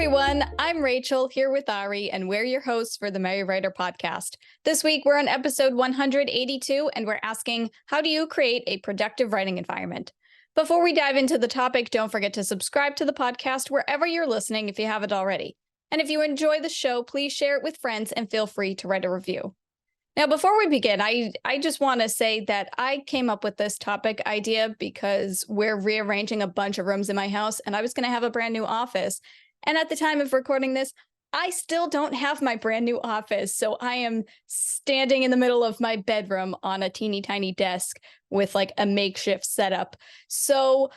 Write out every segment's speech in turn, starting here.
everyone, I'm Rachel here with Ari, and we're your hosts for the Merry Writer podcast. This week, we're on episode 182, and we're asking, how do you create a productive writing environment? Before we dive into the topic, don't forget to subscribe to the podcast wherever you're listening if you haven't already. And if you enjoy the show, please share it with friends and feel free to write a review. Now, before we begin, I just want to say that I came up with this topic idea because we're rearranging a bunch of rooms in my house, and I was going to have a brand new office. And at the time of recording this, I still don't have my brand new office. So I am standing in the middle of my bedroom on a teeny tiny desk with like a makeshift setup. So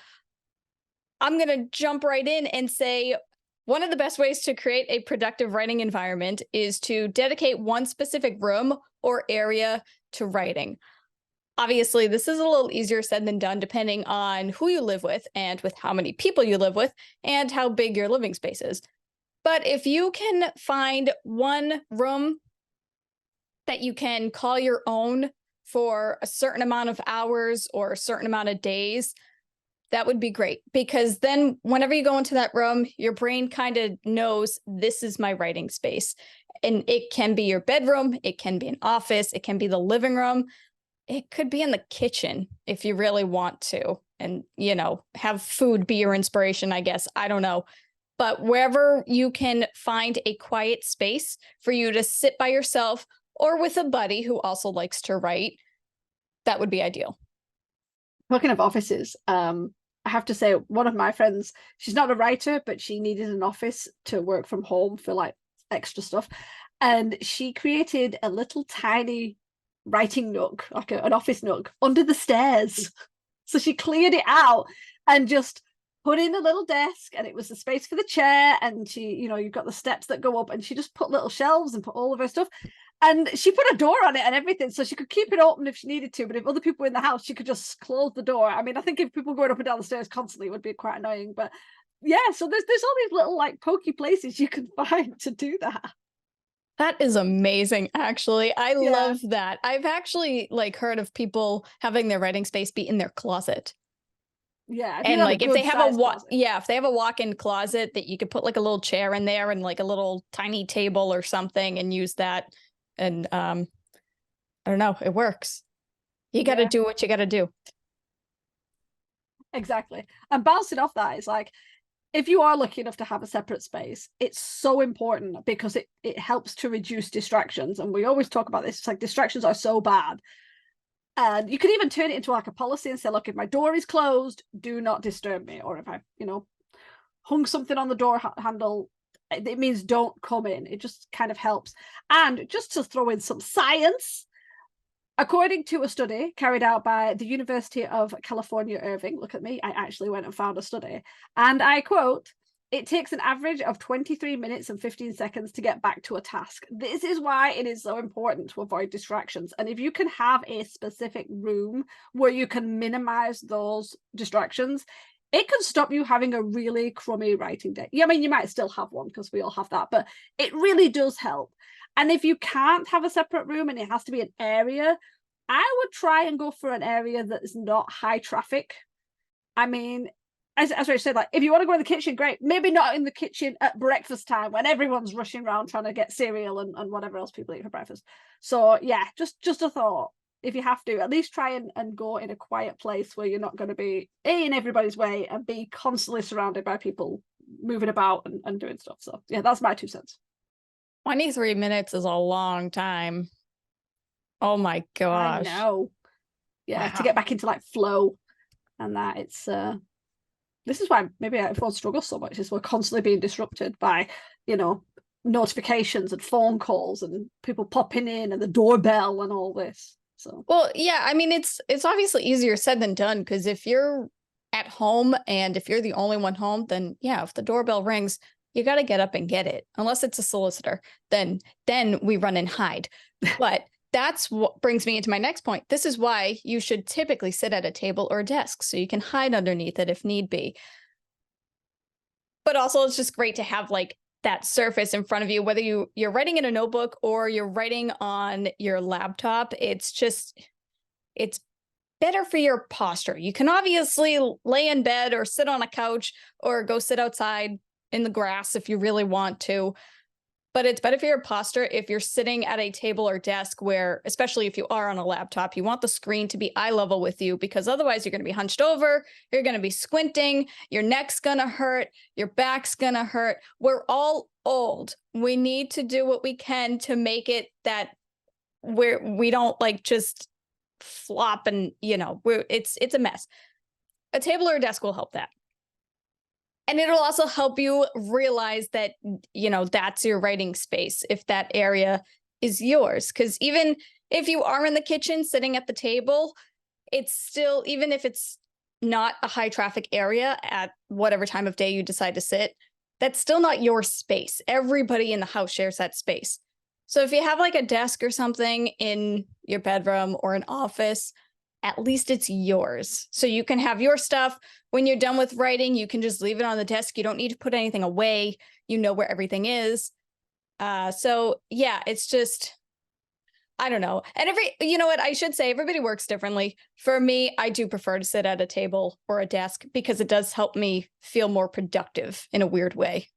I'm going to jump right in and say one of the best ways to create a productive writing environment is to dedicate one specific room or area to writing. Obviously, this is a little easier said than done, depending on who you live with and with how many people you live with and how big your living space is. But if you can find one room that you can call your own for a certain amount of hours or a certain amount of days, that would be great. Because then whenever you go into that room, your brain kind of knows this is my writing space. And it can be your bedroom, it can be an office, it can be the living room. It could be in the kitchen if you really want to, and, you know, have food be your inspiration, I guess. I don't know. But wherever you can find a quiet space for you to sit by yourself or with a buddy who also likes to write, that would be ideal. Talking of offices, I have to say, one of my friends, she's not a writer, but she needed an office to work from home for like extra stuff. And she created a little tiny writing nook, like an office nook under the stairs. So she cleared it out and just put in a little desk, and it was the space for the chair, and she, you know, you've got the steps that go up, and she just put little shelves and put all of her stuff, and she put a door on it and everything, so she could keep it open if she needed to, but if other people were in the house, she could just close the door. I mean, I think if people going up and down the stairs constantly, it would be quite annoying. But yeah, so there's all these little like pokey places you can find to do that. That is amazing, actually. I love that. I've actually like heard of people having their writing space be in their closet. Yeah, and like if they have if they have a walk-in closet that you could put like a little chair in there and like a little tiny table or something and use that. And I don't know, it works. You got to do what you got to do. Exactly. And bouncing off that is like, if you are lucky enough to have a separate space, it's so important because it helps to reduce distractions. And we always talk about this. It's like distractions are so bad. And you can even turn it into like a policy and say, look, if my door is closed, do not disturb me. Or if I, you know, hung something on the door handle, it means don't come in. It just kind of helps. And just to throw in some science, according to a study carried out by the University of California, Irving, look at me, I actually went and found a study, and I quote, "It takes an average of 23 minutes and 15 seconds to get back to a task." This is why it is so important to avoid distractions. And if you can have a specific room where you can minimize those distractions, it can stop you having a really crummy writing day. Yeah, I mean, you might still have one because we all have that, but it really does help. And if you can't have a separate room and it has to be an area, I would try and go for an area that is not high traffic. I mean, as I said, like if you want to go in the kitchen, great. Maybe not in the kitchen at breakfast time when everyone's rushing around trying to get cereal and whatever else people eat for breakfast. So yeah, just a thought. If you have to, at least try and go in a quiet place where you're not going to be A, in everybody's way, and B, constantly surrounded by people moving about and doing stuff. So yeah, that's my 2 cents. 23 minutes is a long time. Oh my gosh. I know. Yeah, wow. To get back into like flow and that, it's this is why maybe everyone struggles so much, is we're constantly being disrupted by, you know, notifications and phone calls and people popping in and the doorbell and all this. So well, yeah, I mean, it's obviously easier said than done, because if you're at home and if you're the only one home, then yeah, if the doorbell rings, you got to get up and get it. Unless it's a solicitor, then we run and hide. But that's what brings me into my next point. This is why you should typically sit at a table or a desk so you can hide underneath it if need be. But also it's just great to have like that surface in front of you, whether you're writing in a notebook or you're writing on your laptop. It's better for your posture. You can obviously lay in bed or sit on a couch or go sit outside in the grass if you really want to. But it's better for your posture if you're sitting at a table or desk where, especially if you are on a laptop, you want the screen to be eye level with you, because otherwise you're going to be hunched over, you're going to be squinting, your neck's going to hurt, your back's going to hurt. We're all old. We need to do what we can to make it that we don't like just flop and, it's a mess. A table or a desk will help that. And it'll also help you realize that, that's your writing space, if that area is yours. Because even if you are in the kitchen sitting at the table, it's still, even if it's not a high traffic area at whatever time of day you decide to sit, that's still not your space. Everybody in the house shares that space. So if you have like a desk or something in your bedroom or an office, at least it's yours. So you can have your stuff. When you're done with writing, you can just leave it on the desk. You don't need to put anything away. You know where everything is. So yeah, it's just, I don't know. And you know what, I should say everybody works differently. For me, I do prefer to sit at a table or a desk because it does help me feel more productive in a weird way.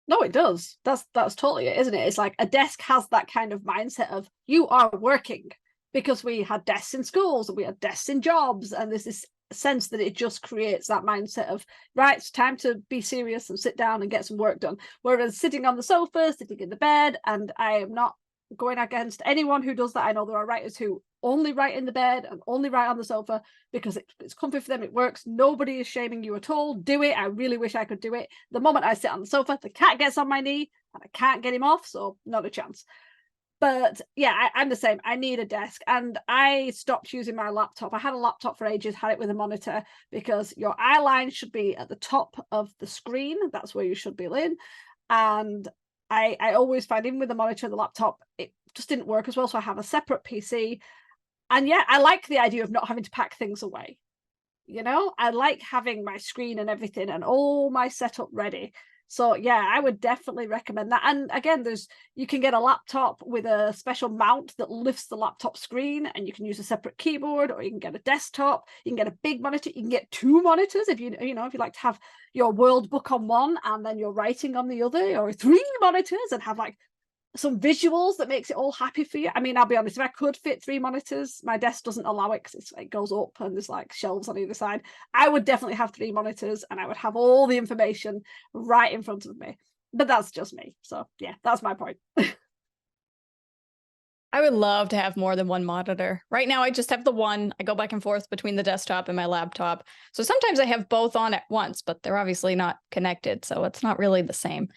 No, it does. That's totally it, isn't it? It's like a desk has that kind of mindset of you are working. Because we had desks in schools and we had desks in jobs, and there's this sense that it just creates that mindset of, right, it's time to be serious and sit down and get some work done. Whereas sitting on the sofa, sitting in the bed, and I am not going against anyone who does that. I know there are writers who only write in the bed and only write on the sofa because it's comfy for them, it works. Nobody is shaming you at all. Do it. I really wish I could do it. The moment I sit on the sofa, the cat gets on my knee and I can't get him off, so not a chance. But yeah, I'm the same. I need a desk, and I stopped using my laptop. I had a laptop for ages, had it with a monitor, because your eye line should be at the top of the screen. That's where you should be in. And I always find, even with the monitor and the laptop, it just didn't work as well. So I have a separate PC. And yeah, I like the idea of not having to pack things away. I like having my screen and everything and all my setup ready. So yeah, I would definitely recommend that. And again, you can get a laptop with a special mount that lifts the laptop screen, and you can use a separate keyboard, or you can get a desktop, you can get a big monitor, you can get two monitors if you like to have your world book on one and then your writing on the other, or three monitors and have like some visuals that makes it all happy for you. I mean, I'll be honest, if I could fit three monitors, my desk doesn't allow it because it goes up and there's like shelves on either side. I would definitely have three monitors and I would have all the information right in front of me. But that's just me. So yeah, that's my point. I would love to have more than one monitor. Right now, I just have the one. I go back and forth between the desktop and my laptop. So sometimes I have both on at once, but they're obviously not connected. So it's not really the same.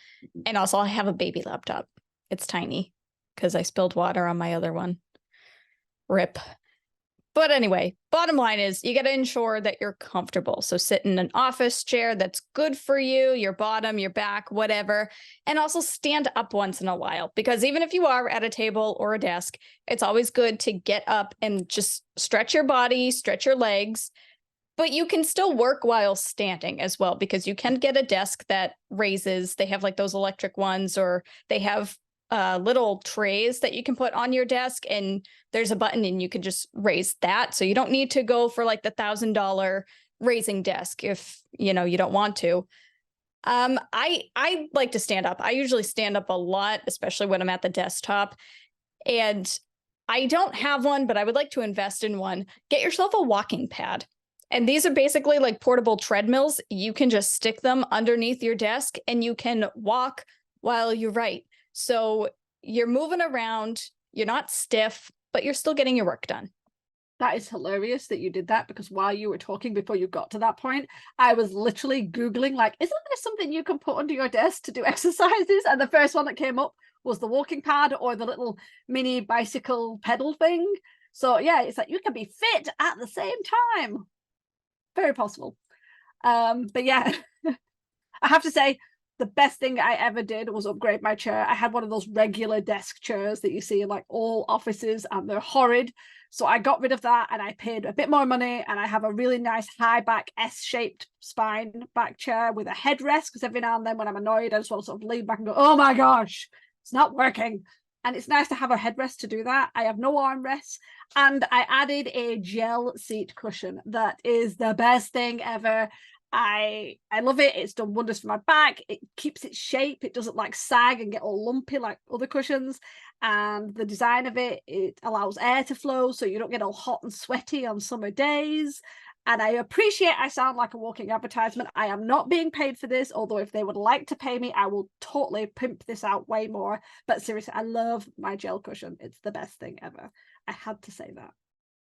And also I have a baby laptop. It's tiny because I spilled water on my other one. RIP. But anyway, bottom line is you got to ensure that you're comfortable. So sit in an office chair that's good for you, your bottom, your back, whatever. And also stand up once in a while, because even if you are at a table or a desk, it's always good to get up and just stretch your body, stretch your legs. But you can still work while standing as well, because you can get a desk that raises. They have like those electric ones, or they have little trays that you can put on your desk, and there's a button and you can just raise that. So you don't need to go for like the $1,000 raising desk if you don't want to. I like to stand up. I usually stand up a lot, especially when I'm at the desktop. And I don't have one, but I would like to invest in one. Get yourself a walking pad. And these are basically like portable treadmills. You can just stick them underneath your desk and you can walk while you write. So you're moving around, you're not stiff, but you're still getting your work done. That is hilarious that you did that, because while you were talking, before you got to that point, I was literally Googling, like, isn't there something you can put under your desk to do exercises? And the first one that came up was the walking pad or the little mini bicycle pedal thing. So yeah, it's like you can be fit at the same time. Very possible. But yeah, I have to say, the best thing I ever did was upgrade my chair. I had one of those regular desk chairs that you see in like all offices, and they're horrid. So I got rid of that and I paid a bit more money, and I have a really nice high back S-shaped spine back chair with a headrest, because every now and then when I'm annoyed, I just want to sort of lean back and go, oh my gosh, it's not working. And it's nice to have a headrest to do that. I have no armrests, and I added a gel seat cushion that is the best thing ever. I love it. It's done wonders for my back. It keeps its shape. It doesn't like sag and get all lumpy like other cushions. And the design of it allows air to flow so you don't get all hot and sweaty on summer days. And I appreciate I sound like a walking advertisement. I am not being paid for this, although if they would like to pay me, I will totally pimp this out way more. But seriously, I love my gel cushion. It's the best thing ever. I had to say that.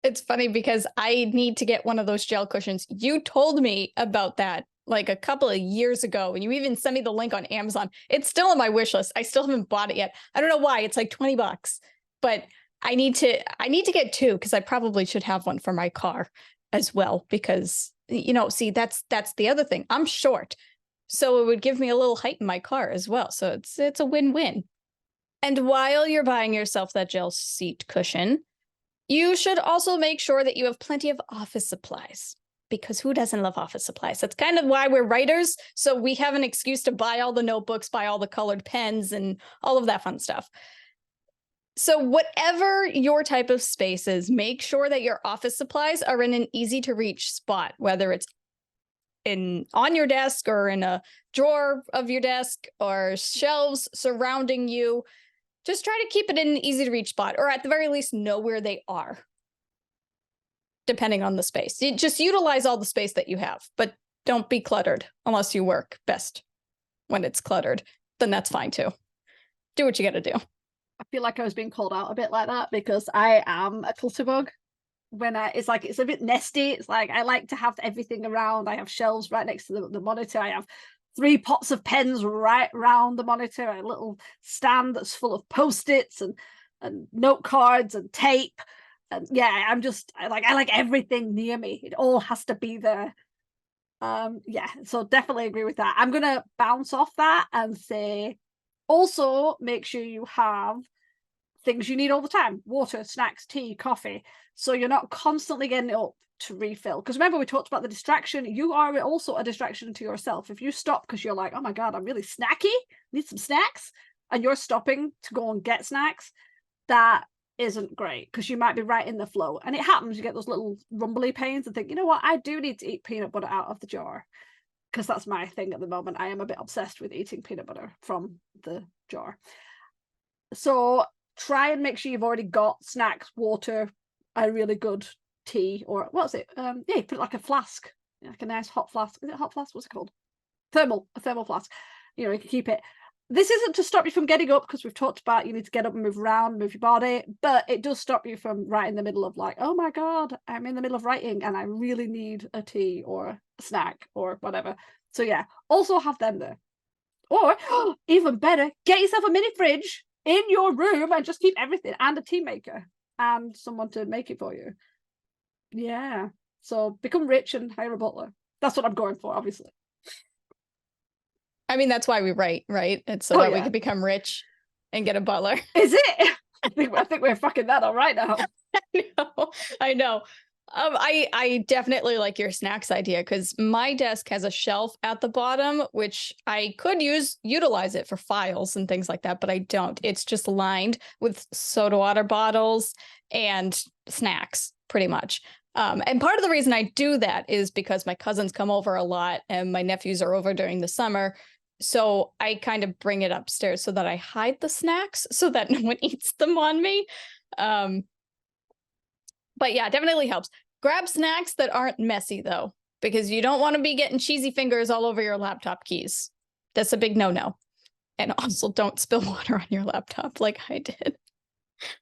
It's funny because I need to get one of those gel cushions. You told me about that like a couple of years ago, and you even sent me the link on Amazon. It's still on my wish list. I still haven't bought it yet. I don't know why. It's like $20, but I need to get two because I probably should have one for my car as well because, you know, see, that's the other thing. I'm short, so it would give me a little height in my car as well. So it's a win-win. And while you're buying yourself that gel seat cushion, you should also make sure that you have plenty of office supplies, because who doesn't love office supplies? That's kind of why we're writers. So we have an excuse to buy all the notebooks, buy all the colored pens, and all of that fun stuff. So whatever your type of space is, make sure that your office supplies are in an easy to reach spot, whether it's on your desk or in a drawer of your desk or shelves surrounding you. Just try to keep it in an easy to reach spot, or at the very least know where they are, depending on the space. Just utilize all the space that you have, but don't be cluttered unless you work best when it's cluttered. Then that's fine too. Do what you got to do. I feel like I was being called out a bit like that because I am a clutter bug. It's a bit nesty. It's like I like to have everything around. I have shelves right next to the monitor. I have 3 pots of pens right round the monitor, a little stand that's full of Post-its and note cards and tape. And yeah, I like everything near me. It all has to be there. Yeah, so definitely agree with that. I'm gonna bounce off that and say also make sure you have things you need all the time: water, snacks, tea, coffee, so you're not constantly getting up to refill. Because remember, we talked about the distraction. You are also a distraction to yourself. If you stop because you're like, oh my god, I'm really snacky, need some snacks, and you're stopping to go and get snacks, that isn't great, because you might be right in the flow. And it happens, you get those little rumbly pains and think, you know what, I do need to eat peanut butter out of the jar, because that's my thing at the moment. I am a bit obsessed with eating peanut butter from the jar. So try and make sure you've already got snacks, water, a really good tea, or what's it? Yeah, you put it like a flask, like a nice hot flask. Is it a hot flask? What's it called? A thermal flask. You know, you can keep it. This isn't to stop you from getting up, because we've talked about you need to get up and move around, move your body, but it does stop you from right in the middle of like, oh my god, I'm in the middle of writing and I really need a tea or a snack or whatever. So yeah, also have them there. Or even better, get yourself a mini fridge in your room and just keep everything, and a tea maker and someone to make it for you. Yeah, so become rich and hire a butler. That's what I'm going for, obviously. I mean, that's why we write, right? It's so that we can become rich and get a butler. Is it? I think we're fucking that all right now. I know. I definitely like your snacks idea, because my desk has a shelf at the bottom, which I could utilize it for files and things like that, but I don't. It's just lined with soda water bottles and snacks, pretty much. And part of the reason I do that is because my cousins come over a lot and my nephews are over during the summer. So I kind of bring it upstairs so that I hide the snacks so that no one eats them on me. But yeah, definitely helps. Grab snacks that aren't messy, though, because you don't want to be getting cheesy fingers all over your laptop keys. That's a big no-no. And also don't spill water on your laptop like I did.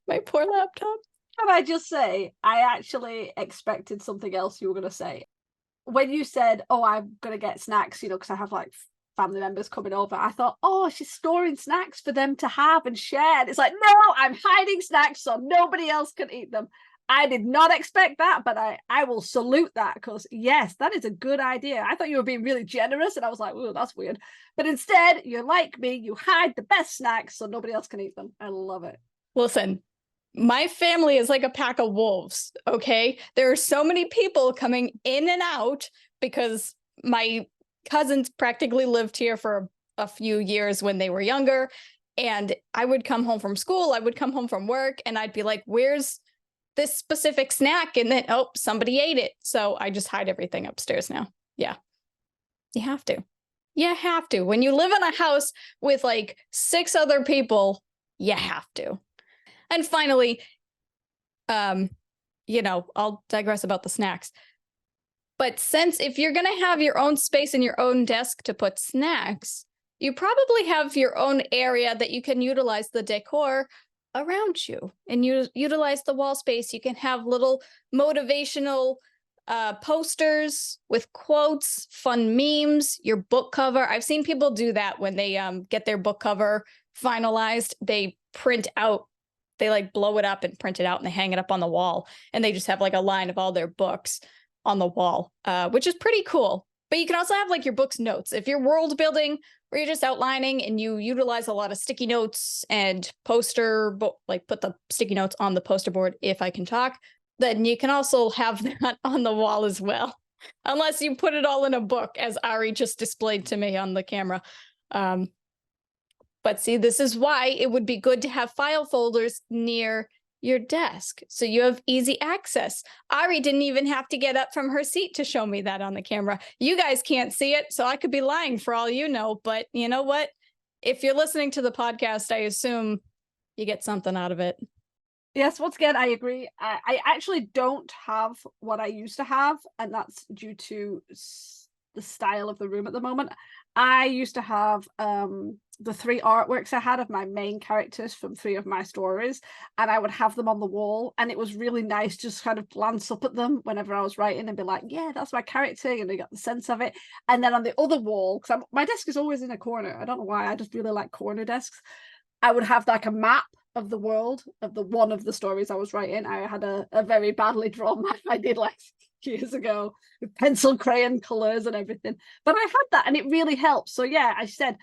My poor laptop. Can I just say, I actually expected something else you were going to say. When you said, oh, I'm going to get snacks, you know, because I have like family members coming over, I thought, oh, she's storing snacks for them to have and share. And it's like, no, I'm hiding snacks so nobody else can eat them. I did not expect that, but I will salute that, because yes, that is a good idea. I thought you were being really generous, and I was like, oh, that's weird. But instead, you're like me, you hide the best snacks so nobody else can eat them. I love it. Listen, my family is like a pack of wolves, okay? There are so many people coming in and out because my cousins practically lived here for a few years when they were younger. And I would come home from school, I would come home from work, and I'd be like, where's this specific snack? And then, oh, somebody ate it. So I just hide everything upstairs now. Yeah. You have to. You have to. When you live in a house with like 6 other people, you have to. And finally, I'll digress about the snacks. But since if you're going to have your own space and your own desk to put snacks, you probably have your own area that you can utilize the decor around you and utilize the wall space. You can have little motivational posters with quotes, fun memes, your book cover. I've seen people do that when they get their book cover finalized. They like blow it up and print it out and they hang it up on the wall. And they just have like a line of all their books on the wall, which is pretty cool. But you can also have like your book's notes. If you're world building or you're just outlining and you utilize a lot of sticky notes and put the sticky notes on the poster board, if I can talk, then you can also have that on the wall as well. Unless you put it all in a book, as Ari just displayed to me on the camera. But see, this is why it would be good to have file folders near your desk so you have easy access. Ari didn't even have to get up from her seat to show me that on the camera. You guys can't see it, so I could be lying for all you know, but you know what? If you're listening to the podcast, I assume you get something out of it. Yes, once again, I agree. I actually don't have what I used to have, and that's due to the style of the room at the moment. I used to have the 3 artworks I had of my main characters from 3 of my stories, and I would have them on the wall, and it was really nice to just kind of glance up at them whenever I was writing and be like, yeah, that's my character, and I got the sense of it. And then on the other wall, because my desk is always in a corner, I don't know why, I just really like corner desks, I would have like a map of the world of one of the stories I was writing. I had a very badly drawn map I did like years ago with pencil crayon colors and everything, but I had that and it really helps. So yeah, I said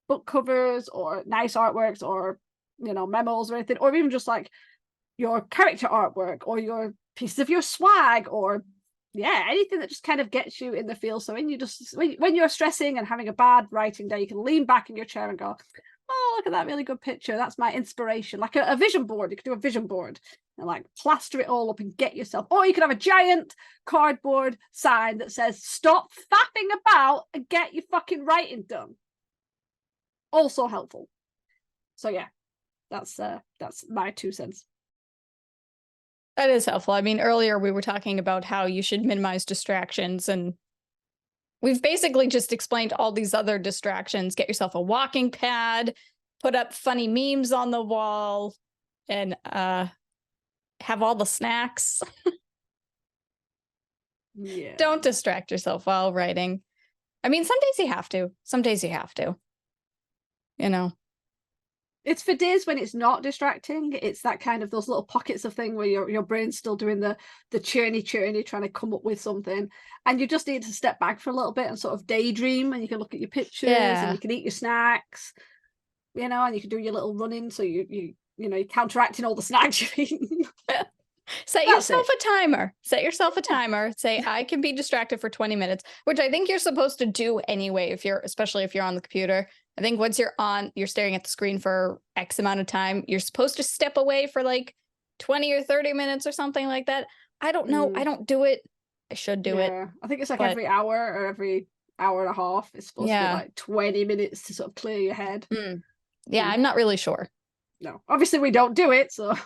book covers or nice artworks or memos or anything, or even just like your character artwork or your pieces of your swag, or anything that just kind of gets you in the feel. So when you're stressing and having a bad writing day, you can lean back in your chair and go, oh, look at that really good picture. That's my inspiration. Like a vision board. You could do a vision board and like plaster it all up and get yourself. Or you could have a giant cardboard sign that says, stop faffing about and get your fucking writing done. Also helpful. So yeah, that's my 2 cents. That is helpful. I mean, earlier we were talking about how you should minimize distractions, and we've basically just explained all these other distractions. Get yourself a walking pad, put up funny memes on the wall, and have all the snacks. Yeah. Don't distract yourself while writing. I mean, some days you have to. Some days you have to. It's for days when it's not distracting. It's that kind of those little pockets of thing where your brain's still doing the churny trying to come up with something, and you just need to step back for a little bit and sort of daydream, and you can look at your pictures and you can eat your snacks, and you can do your little running, so you're counteracting all the snacks you're eating. Set yourself a timer. Say, I can be distracted for 20 minutes, which I think you're supposed to do anyway, especially if you're on the computer. I think once you're staring at the screen for X amount of time, you're supposed to step away for like 20 or 30 minutes or something like that. I don't know. I don't do it. I should do it. I think it's like every hour or every hour and a half. It's supposed to be like 20 minutes to sort of clear your head. Yeah, I'm not really sure. No, obviously we don't do it, so.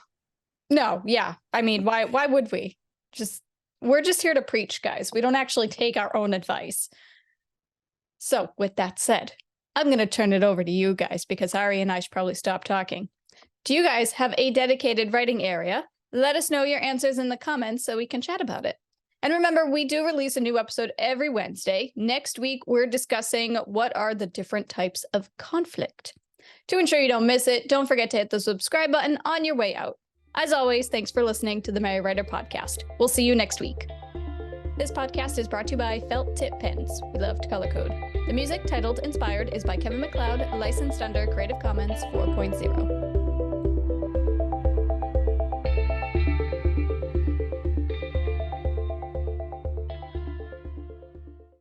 No, yeah. I mean, why would we? We're just here to preach, guys. We don't actually take our own advice. So with that said, I'm going to turn it over to you guys because Ari and I should probably stop talking. Do you guys have a dedicated writing area? Let us know your answers in the comments so we can chat about it. And remember, we do release a new episode every Wednesday. Next week, we're discussing what are the different types of conflict. To ensure you don't miss it, don't forget to hit the subscribe button on your way out. As always, thanks for listening to the Merry Writer Podcast. We'll see you next week. This podcast is brought to you by Felt Tip Pens. We love to color code. The music titled Inspired is by Kevin MacLeod, licensed under Creative Commons 4.0.